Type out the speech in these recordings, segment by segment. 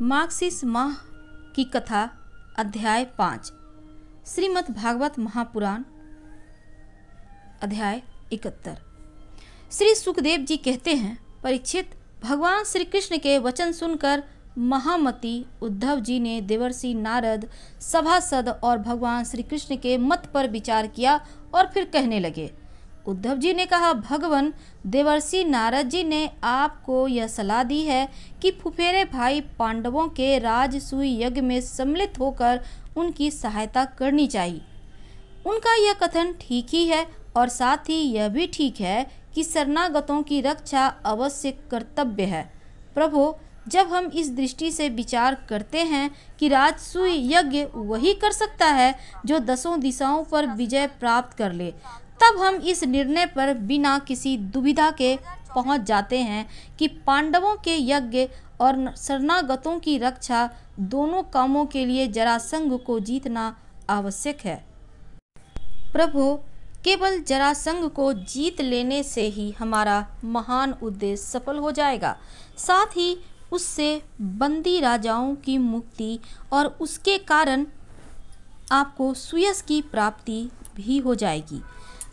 मार्गशीर्ष माह की कथा अध्याय 5 श्रीमद् भागवत महापुराण अध्याय 71। श्री सुखदेव जी कहते हैं, परीक्षित, भगवान श्री कृष्ण के वचन सुनकर महामती उद्धव जी ने देवर्षि नारद, सभासद और भगवान श्री कृष्ण के मत पर विचार किया और फिर कहने लगे। उद्धव जी ने कहा, भगवान देवर्षि नारद जी ने आपको यह सलाह दी है कि फुफेरे भाई पांडवों के राजसूय यज्ञ में सम्मिलित होकर उनकी सहायता करनी चाहिए। उनका यह कथन ठीक ही है और साथ ही यह भी ठीक है कि शरणागतों की रक्षा अवश्य कर्तव्य है। प्रभु, जब हम इस दृष्टि से विचार करते हैं कि राजसूय यज्ञ वही कर सकता है जो 10 दिशाओं पर विजय प्राप्त कर ले, तब हम इस निर्णय पर बिना किसी दुविधा के पहुंच जाते हैं कि पांडवों के यज्ञ और शरणागतों की रक्षा दोनों कामों के लिए जरासंध को जीतना आवश्यक है। प्रभु, केवल जरासंध को जीत लेने से ही हमारा महान उद्देश्य सफल हो जाएगा। साथ ही उससे बंदी राजाओं की मुक्ति और उसके कारण आपको सुयश की प्राप्ति भी हो जाएगी।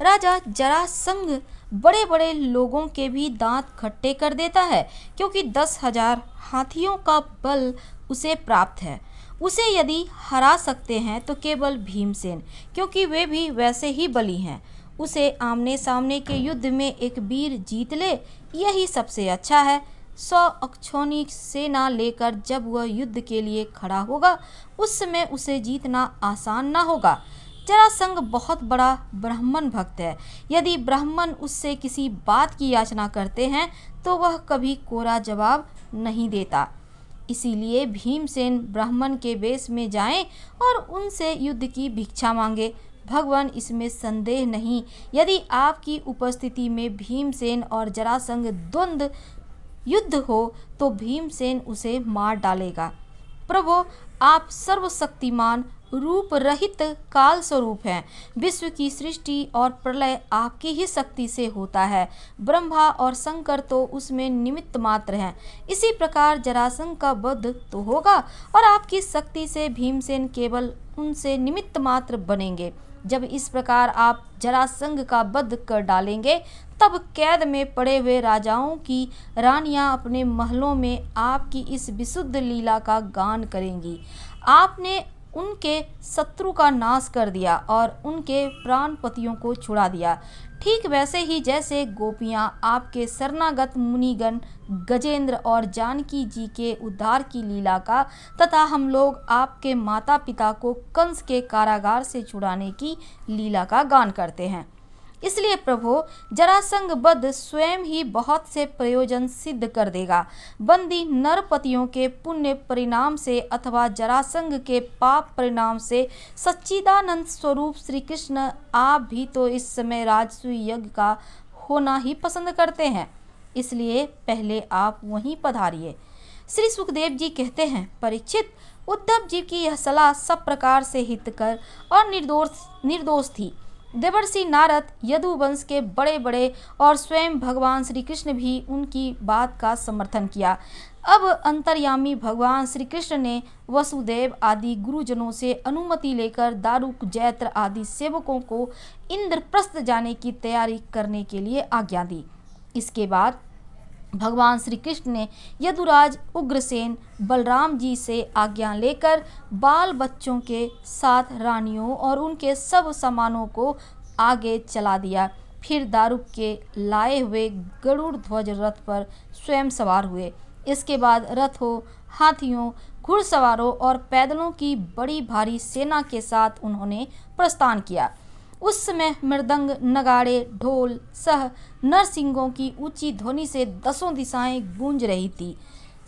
राजा जरासंध बड़े बड़े लोगों के भी दांत खट्टे कर देता है, क्योंकि 10,000 हाथियों का बल उसे प्राप्त है। उसे यदि हरा सकते हैं तो केवल भीमसेन, क्योंकि वे भी वैसे ही बली हैं। उसे आमने सामने के युद्ध में एक वीर जीत ले, यही सबसे अच्छा है। 100 अक्षौणी सेना लेकर जब वह युद्ध के लिए खड़ा होगा, उस समय उसे जीतना आसान ना होगा। जरासंध बहुत बड़ा ब्राह्मण भक्त है। यदि ब्राह्मण उससे किसी बात की याचना करते हैं तो वह कभी कोरा जवाब नहीं देता। इसीलिए भीमसेन ब्राह्मण के वेश में जाएं और उनसे युद्ध की भिक्षा मांगे। भगवान, इसमें संदेह नहीं, यदि आपकी उपस्थिति में भीमसेन और जरासंध द्वंद्व युद्ध हो तो भीमसेन उसे मार डालेगा। प्रभु, आप सर्वशक्तिमान रूप रहित काल स्वरूप हैं। विश्व की सृष्टि और प्रलय आपकी ही शक्ति से होता है। ब्रह्मा और शंकर तो उसमें निमित्त मात्र हैं। इसी प्रकार जरासंध का वध तो होगा और आपकी शक्ति से भीमसेन केवल उनसे निमित्त मात्र बनेंगे। जब इस प्रकार आप जरासंध का वध कर डालेंगे, तब कैद में पड़े हुए राजाओं की रानियां अपने महलों में आपकी इस विशुद्ध लीला का गान करेंगी। आपने उनके शत्रु का नाश कर दिया और उनके प्राणपतियों को छुड़ा दिया, ठीक वैसे ही जैसे गोपियां आपके शरणागत मुनिगण गजेंद्र और जानकी जी के उद्धार की लीला का तथा हम लोग आपके माता पिता को कंस के कारागार से छुड़ाने की लीला का गान करते हैं। इसलिए प्रभु, जरासंध वध स्वयं ही बहुत से प्रयोजन सिद्ध कर देगा। बंदी नरपतियों के पुण्य परिणाम से अथवा जरासंध के पाप परिणाम से सच्चिदानंद स्वरूप श्री कृष्ण आप भी तो इस समय राजसूय यज्ञ का होना ही पसंद करते हैं। इसलिए पहले आप वहीं पधारिए। श्री सुखदेव जी कहते हैं, परीक्षित, उद्धव जी की यह सलाह सब प्रकार से हितकर और निर्दोष थी। देवर्षि नारद यदुवंश के बड़े बड़े और स्वयं भगवान श्री कृष्ण भी उनकी बात का समर्थन किया। अब अंतर्यामी भगवान श्री कृष्ण ने वसुदेव आदि गुरुजनों से अनुमति लेकर दारुक, जैत्र आदि सेवकों को इंद्रप्रस्थ जाने की तैयारी करने के लिए आज्ञा दी। इसके बाद भगवान श्री कृष्ण ने यदुराज उग्रसेन बलराम जी से आज्ञा लेकर बाल बच्चों के साथ रानियों और उनके सब सामानों को आगे चला दिया। फिर दारुक के लाए हुए गरुड़ ध्वज रथ पर स्वयं सवार हुए। इसके बाद रथों, हाथियों, घुड़सवारों और पैदलों की बड़ी भारी सेना के साथ उन्होंने प्रस्थान किया। उस समय मृदंग, नगाड़े, ढोल सह नरसिंहों की ऊंची ध्वनि से 10 दिशाएं गूंज रही थी।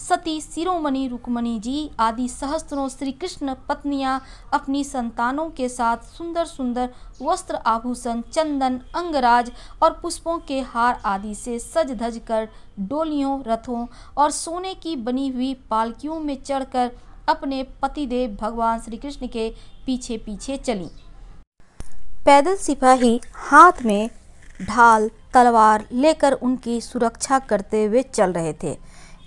सती शिरोमणि रुक्मणी जी आदि सहस्त्रों श्री कृष्ण पत्नियां अपनी संतानों के साथ सुंदर सुंदर वस्त्र आभूषण, चंदन, अंगराज और पुष्पों के हार आदि से सज धज कर डोलियों, रथों और सोने की बनी हुई पालकियों में चढ़कर अपने पतिदेव भगवान श्री कृष्ण के पीछे पीछे चली। पैदल सिपाही हाथ में ढाल, तलवार लेकर उनकी सुरक्षा करते हुए चल रहे थे।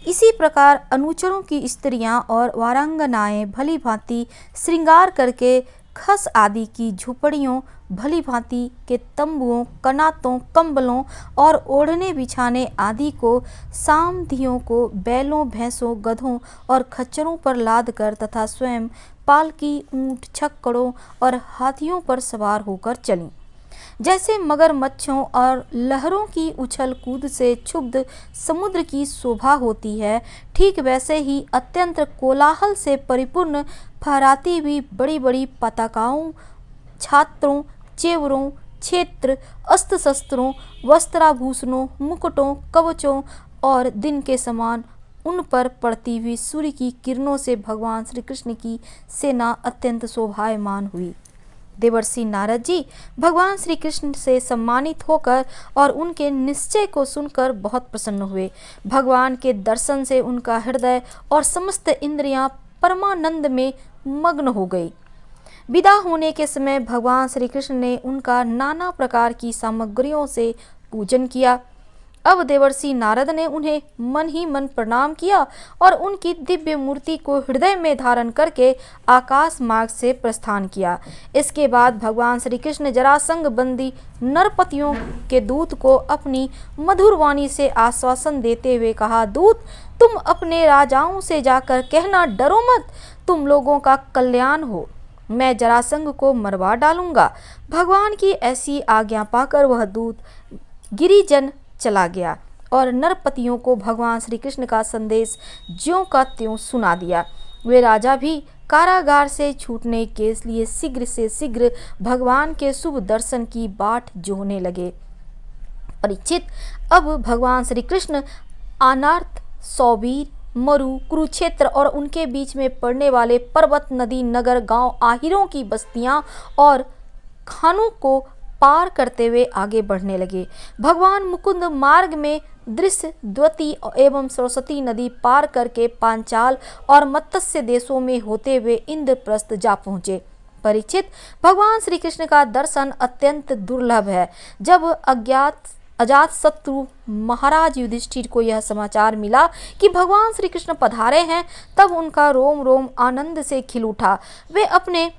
इसी प्रकार अनुचरों की स्त्रियां और वारांगनाएं भली भांति श्रृंगार करके खस आदि की झुपड़ियों, भली भांति के तंबुओं, कनातों, कंबलों और ओढ़ने बिछाने आदि को सामधियों को बैलों, भैंसों, गधों और खच्चरों पर लाद कर तथा स्वयं पालकी, ऊंट, छक्कड़ों और हाथियों पर सवार होकर चलीं। जैसे मगरमच्छों और लहरों की उछल कूद से क्षुब्ध समुद्र की शोभा होती है, ठीक वैसे ही अत्यंत कोलाहल से परिपूर्ण फहराती हुई बड़ी बड़ी पताकाओं, छात्रों, चेवरों, क्षेत्र, अस्त्र शस्त्रों, वस्त्राभूषणों, मुकुटों, कवचों और दिन के समान उन पर पड़ती हुई सूर्य की किरणों से भगवान श्री कृष्ण की सेना अत्यंत शोभायमान हुई। देवर्षि नारद जी भगवान श्री कृष्ण से सम्मानित होकर और उनके निश्चय को सुनकर बहुत प्रसन्न हुए। भगवान के दर्शन से उनका हृदय और समस्त इंद्रियां परमानंद में मग्न हो गई। विदा होने के समय भगवान श्री कृष्ण ने उनका नाना प्रकार की सामग्रियों से पूजन किया। अब देवर्षि नारद ने उन्हें मन ही मन प्रणाम किया और उनकी दिव्य मूर्ति को हृदय में धारण करके आकाश मार्ग से प्रस्थान किया। इसके बाद भगवान श्री कृष्ण जरासंध बंदी नरपतियों के दूत को अपनी मधुर वाणी से आश्वासन देते हुए कहा, दूत, तुम अपने राजाओं से जाकर कहना, डरो मत, तुम लोगों का कल्याण हो, मैं जरासंध को मरवा डालूंगा। भगवान की ऐसी आज्ञा पाकर वह दूत गिरिजन चला गया और नरपतियों को भगवान श्री कृष्ण का संदेश ज्यों का त्यों सुना दिया। वे राजा भी कारागार से छूटने के लिए शीघ्र से शीघ्र भगवान के शुभ दर्शन की बाट जोहने लगे। परीक्षित, अब भगवान श्री कृष्ण अनार्त, सौबीर, मरु, कुरुक्षेत्र और उनके बीच में पड़ने वाले पर्वत, नदी, नगर, गांव, आहिरों की बस्तियां और खानों को पार करते हुए आगे बढ़ने लगे। भगवान मुकुंद मार्ग में दृश्य, द्वती एवं सरस्वती नदी पार करके पांचाल और मत्स्य देशों में होते हुए इंद्रप्रस्थ जा पहुँचे। परीक्षित, भगवान श्री कृष्ण का दर्शन अत्यंत दुर्लभ है। जब अजात शत्रु महाराज युधिष्ठिर को यह समाचार मिला कि भगवान श्री कृष्ण पधारे हैं, तब उनका रोम रोम आनंद से खिल उठा। वे अपने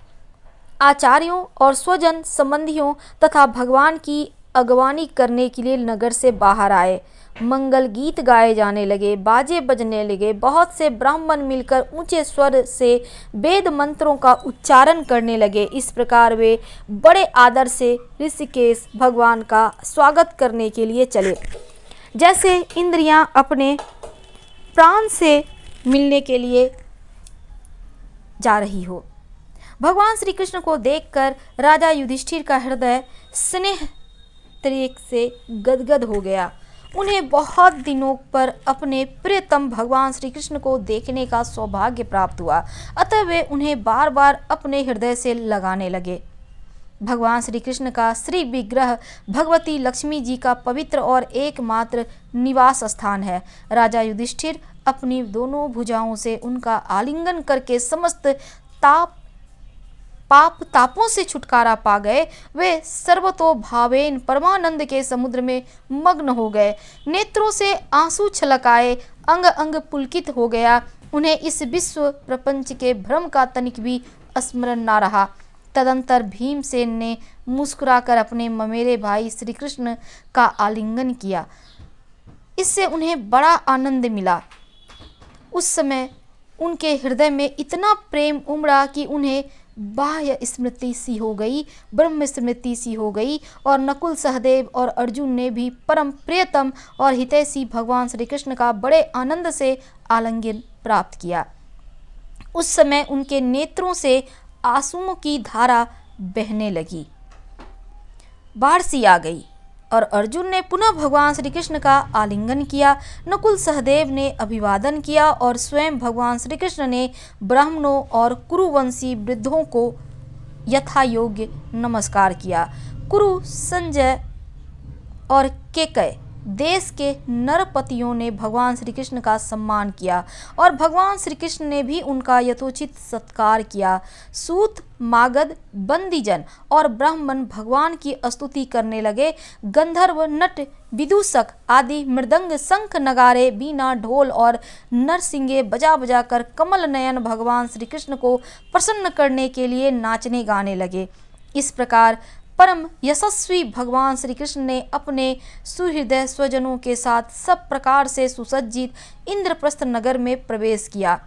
आचार्यों और स्वजन संबंधियों तथा भगवान की अगवानी करने के लिए नगर से बाहर आए। मंगल गीत गाए जाने लगे, बाजे बजने लगे। बहुत से ब्राह्मण मिलकर ऊंचे स्वर से वेद मंत्रों का उच्चारण करने लगे। इस प्रकार वे बड़े आदर से ऋषिकेश भगवान का स्वागत करने के लिए चले, जैसे इंद्रियां अपने प्राण से मिलने के लिए जा रही हो। भगवान श्री कृष्ण को देखकर राजा युधिष्ठिर का हृदय स्नेह तरीक से गदगद हो गया। उन्हें बहुत दिनों पर अपने प्रियतम भगवान श्री कृष्ण को देखने का सौभाग्य प्राप्त हुआ, अतः वे उन्हें बार बार अपने हृदय से लगाने लगे। भगवान श्री कृष्ण का श्री विग्रह भगवती लक्ष्मी जी का पवित्र और एकमात्र निवास स्थान है। राजा युधिष्ठिर अपनी दोनों भुजाओं से उनका आलिंगन करके समस्त पाप तापों से छुटकारा पा गए। वे सर्वतो भावेन परमानंद के समुद्र में मग्न हो गए। नेत्रों से आंसू छलक आए, अंग अंग पुलकित हो गया। उन्हें इस विश्व प्रपंच के भ्रम का तनिक भी स्मरण ना रहा। तदंतर भीमसेन ने मुस्कुराकर अपने ममेरे भाई श्री कृष्ण का आलिंगन किया। इससे उन्हें बड़ा आनंद मिला। उस समय उनके हृदय में इतना प्रेम उमड़ा कि उन्हें बाह्य स्मृति सी हो गई, ब्रह्म स्मृति सी हो गई। और नकुल, सहदेव और अर्जुन ने भी परम प्रियतम और हितैषी भगवान श्री कृष्ण का बड़े आनंद से आलिंगन प्राप्त किया। उस समय उनके नेत्रों से आंसुओं की धारा बहने लगी। बाढ़ सी आ गई और अर्जुन ने पुनः भगवान श्री कृष्ण का आलिंगन किया। नकुल, सहदेव ने अभिवादन किया और स्वयं भगवान श्री कृष्ण ने ब्राह्मणों और कुरुवंशी वृद्धों को यथा योग्य नमस्कार किया। कुरु, संजय और केकय देश के नरपतियों ने भगवान श्री कृष्ण का सम्मान किया और भगवान श्री कृष्ण ने भी उनका यथोचित सत्कार किया। सूत, मागध, बंदीजन और ब्राह्मण भगवान की स्तुति करने लगे। गंधर्व, नट, विदूषक आदि मृदंग, शंख, नगारे, बीना, ढोल और नरसिंगे बजा बजा कर कमल नयन भगवान श्री कृष्ण को प्रसन्न करने के लिए नाचने गाने लगे। इस प्रकार परम यशस्वी भगवान श्री कृष्ण ने अपने सुहृदय स्वजनों के साथ सब प्रकार से सुसज्जित इंद्रप्रस्थ नगर में प्रवेश किया।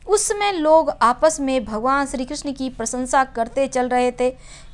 उस समय लोग आपस में भगवान श्री कृष्ण की प्रशंसा करते चल रहे थे।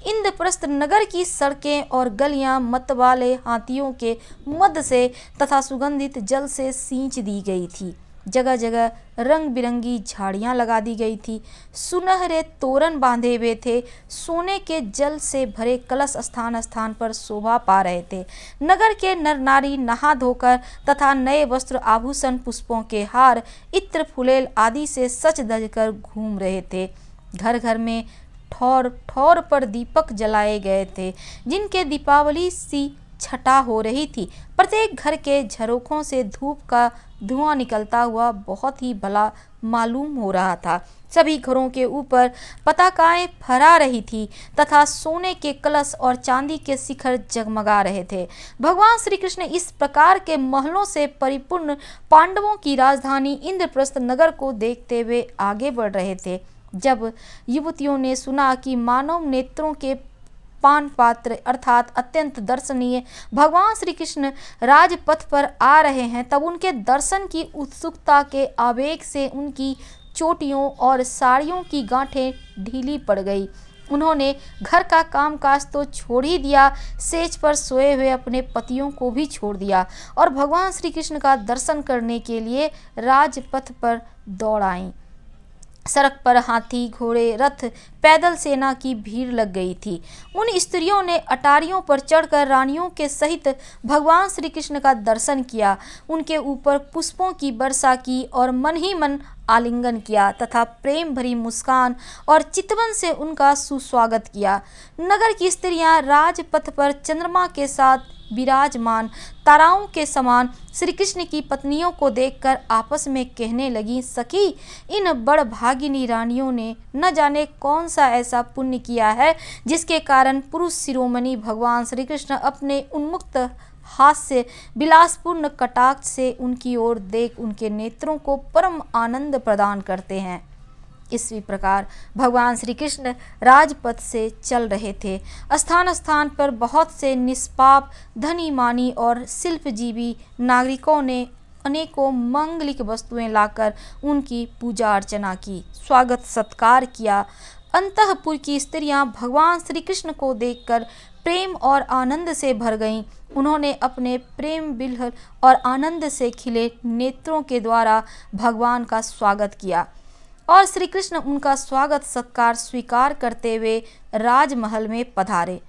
इंद्रप्रस्थ नगर की सड़कें और गलियां मतवाले हाथियों के मद से तथा सुगंधित जल से सींच दी गई थी। जगह जगह रंग बिरंगी झाड़ियां लगा दी गई थी। सुनहरे तोरण बांधे हुए थे। सोने के जल से भरे कलश स्थान स्थान पर शोभा पा रहे थे। नगर के नर नारी नहा धोकर तथा नए वस्त्र, आभूषण, पुष्पों के हार, इत्र, फुलेल आदि से सच धज कर घूम रहे थे। घर घर में ठौर ठौर पर दीपक जलाए गए थे, जिनके दीपावली सी छटा हो रही थी। प्रत्येक घर के झरोखों से धूप का धुआं निकलता हुआ बहुत ही भला मालूम हो रहा था। सभी घरों के ऊपर पताकाएं फहरा रही थी तथा सोने के कलश और चांदी के शिखर जगमगा रहे थे। भगवान श्री कृष्ण इस प्रकार के महलों से परिपूर्ण पांडवों की राजधानी इंद्रप्रस्थ नगर को देखते हुए आगे बढ़ रहे थे। जब युवतियों ने सुना कि मानव नेत्रों के पान पात्र अर्थात अत्यंत दर्शनीय भगवान श्री कृष्ण राजपथ पर आ रहे हैं, तब उनके दर्शन की उत्सुकता के आवेग से उनकी चोटियों और साड़ियों की गांठें ढीली पड़ गई। उन्होंने घर का कामकाज तो छोड़ ही दिया, सेज पर सोए हुए अपने पतियों को भी छोड़ दिया और भगवान श्री कृष्ण का दर्शन करने के लिए राजपथ पर दौड़ आईं। सड़क पर हाथी, घोड़े, रथ, पैदल सेना की भीड़ लग गई थी। उन स्त्रियों ने अटारियों पर चढ़कर रानियों के सहित भगवान श्री कृष्ण का दर्शन किया, उनके ऊपर पुष्पों की वर्षा की और मन ही मन आलिंगन किया तथा प्रेम भरी मुस्कान और चितवन से उनका सुस्वागत किया। नगर की स्त्रियां राजपथ पर चंद्रमा के साथ विराजमान ताराओं के समान श्री कृष्ण की पत्नियों को देखकर आपस में कहने लगी, सखी, इन बड़भागिनी रानियों ने न जाने कौन सा ऐसा पुण्य किया है जिसके कारण पुरुष शिरोमणि भगवान श्री कृष्ण अपने उन्मुक्त हास्य विलासपूर्ण कटाक्ष से उनकी ओर देख उनके नेत्रों को परम आनंद प्रदान करते हैं। इसी प्रकार भगवान श्री कृष्ण राजपथ से चल रहे थे। स्थान स्थान पर बहुत से निष्पाप, धनी मानी और शिल्पजीवी नागरिकों ने अनेकों मांगलिक वस्तुएं लाकर उनकी पूजा अर्चना की, स्वागत सत्कार किया। अंतःपुर की स्त्रियां भगवान श्री कृष्ण को देखकर प्रेम और आनंद से भर गईं। उन्होंने अपने प्रेम बिल्हल और आनंद से खिले नेत्रों के द्वारा भगवान का स्वागत किया और श्री कृष्ण उनका स्वागत सत्कार स्वीकार करते हुए राजमहल में पधारे।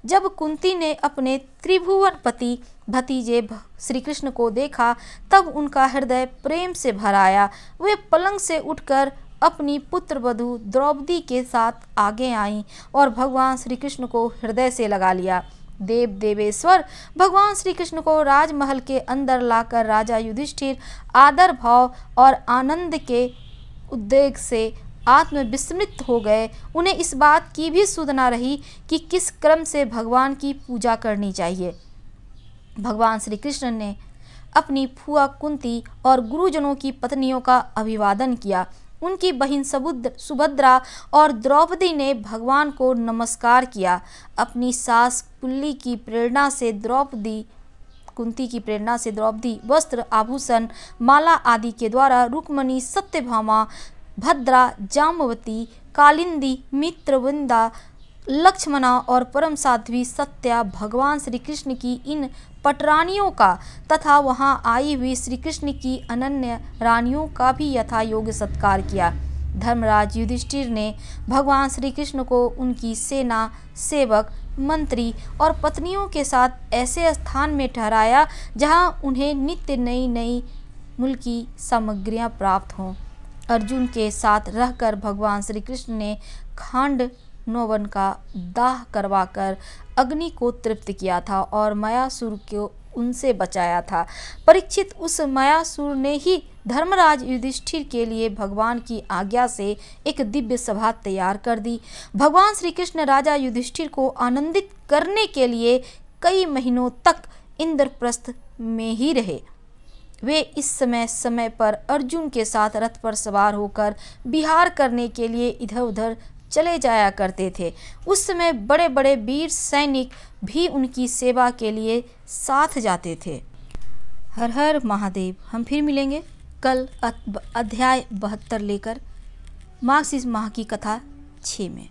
जब कुंती ने अपने त्रिभुवनपति भतीजे श्री कृष्ण को देखा, तब उनका हृदय प्रेम से भर आया। वे पलंग से उठकर अपनी पुत्र वधू द्रौपदी के साथ आगे आईं और भगवान श्री कृष्ण को हृदय से लगा लिया। देव देवेश्वर भगवान श्री कृष्ण को राजमहल के अंदर लाकर राजा युधिष्ठिर आदर भाव और आनंद के उद्वेग से आत्मविस्मृत हो गए। उन्हें इस बात की भी सुध न रही कि किस क्रम से भगवान की पूजा करनी चाहिए। भगवान श्री कृष्ण ने अपनी फुआ कुंती और गुरुजनों की पत्नियों का अभिवादन किया। उनकी बहन सुभद्रा और द्रौपदी ने भगवान को नमस्कार किया। अपनी सास कुंती की प्रेरणा से द्रौपदी वस्त्र, आभूषण, माला आदि के द्वारा रुक्मणी, सत्यभामा, भद्रा, जामवती, कालिंदी, मित्रवृंदा, लक्ष्मणा और परम साध्वी सत्या भगवान श्री कृष्ण की इन पटरानियों का तथा वहां आई हुई श्री कृष्ण की अनन्य रानियों का भी यथा योग्य सत्कार किया। धर्मराज युधिष्ठिर ने भगवान श्री कृष्ण को उनकी सेना, सेवक, मंत्री और पत्नियों के साथ ऐसे स्थान में ठहराया जहां उन्हें नित्य नई नई मुल्की सामग्रियां प्राप्त हों। अर्जुन के साथ रहकर भगवान श्री कृष्ण ने खांड नौवन का दाह करवाकर अग्नि को तृप्त किया था और मायासुर को उनसे बचाया था। परीक्षित उस मायासुर ने ही धर्मराज युधिष्ठिर के लिए भगवान की आज्ञा से एक दिव्य सभा तैयार कर दी। भगवान श्री कृष्ण राजा युधिष्ठिर को आनंदित करने के लिए कई महीनों तक इंद्रप्रस्थ में ही रहे। वे इस समय पर अर्जुन के साथ रथ पर सवार होकर विहार करने के लिए इधर उधर चले जाया करते थे। उस समय बड़े बड़े वीर सैनिक भी उनकी सेवा के लिए साथ जाते थे। हर हर महादेव। हम फिर मिलेंगे कल अध्याय 72 लेकर मार्गशीर्ष माह की कथा 6 में।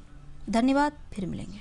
धन्यवाद, फिर मिलेंगे।